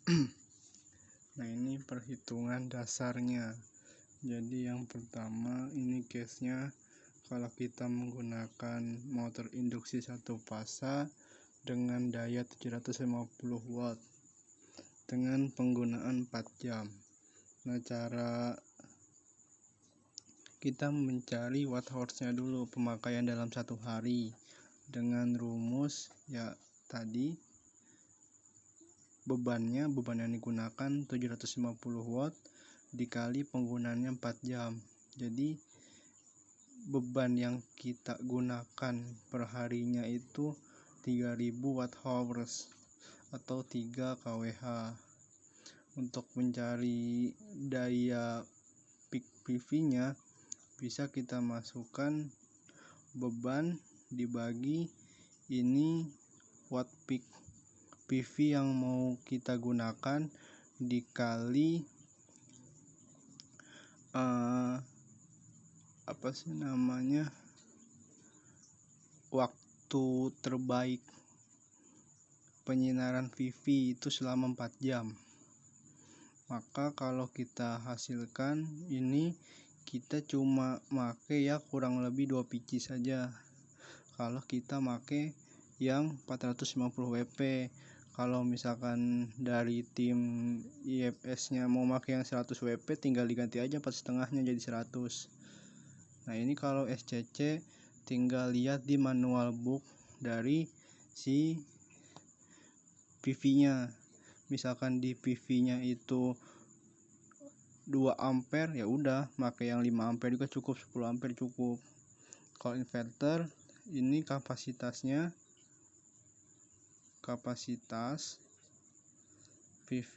Nah, ini perhitungan dasarnya. Jadi yang pertama ini case-nya kalau kita menggunakan motor induksi satu fasa dengan daya 750 watt dengan penggunaan 4 jam. Nah, cara kita mencari watt hours-nya dulu, pemakaian dalam satu hari, dengan rumus ya tadi beban yang digunakan 750 watt dikali penggunaannya 4 jam. Jadi beban yang kita gunakan per harinya itu 3000 watt hours atau 3 kWh. Untuk mencari daya peak PV nya bisa kita masukkan beban dibagi ini watt peak PV yang mau kita gunakan dikali waktu terbaik penyinaran PV itu selama 4 jam. Maka kalau kita hasilkan ini kita cuma make ya kurang lebih 2 biji saja. Kalau kita make yang 450 WP, kalau misalkan dari tim IFS nya mau pakai yang 100 WP tinggal diganti aja 4,5-nya jadi 100. Nah, ini kalau SCC tinggal lihat di manual book dari si PV nya. Misalkan di PV nya itu 2 ampere ya udah pakai yang 5 ampere juga cukup, 10 ampere cukup. Kalau inverter ini kapasitas PV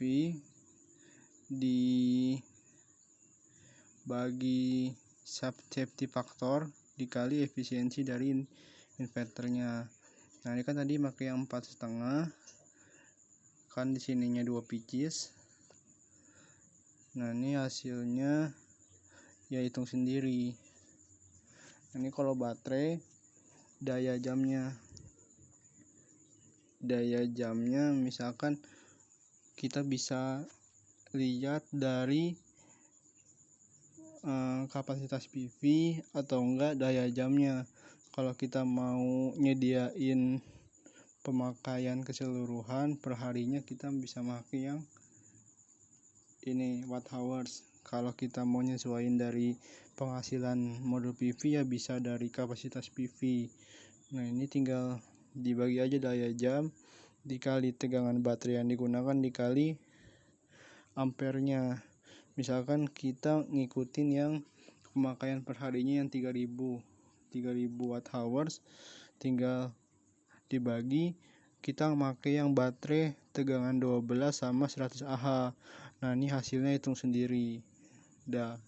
dibagi safety factor dikali efisiensi dari inverternya. Nah, ini kan tadi pakai yang 4,5, kan di sininya 2 pieces. Nah, ini hasilnya ya hitung sendiri. Ini kalau baterai daya jamnya misalkan kita bisa lihat dari kapasitas PV atau enggak daya jamnya. Kalau kita mau nyediain pemakaian keseluruhan per harinya kita bisa pakai yang ini watt hours. Kalau kita mau nyesuaiin dari penghasilan modul PV ya bisa dari kapasitas PV. Nah, ini tinggal dibagi aja daya jam dikali tegangan baterai yang digunakan dikali ampernya. Misalkan kita ngikutin yang pemakaian per harinya yang 3000 watt hours, tinggal dibagi kita pakai yang baterai tegangan 12 sama 100 Ah. Nah, ini hasilnya hitung sendiri. Dah.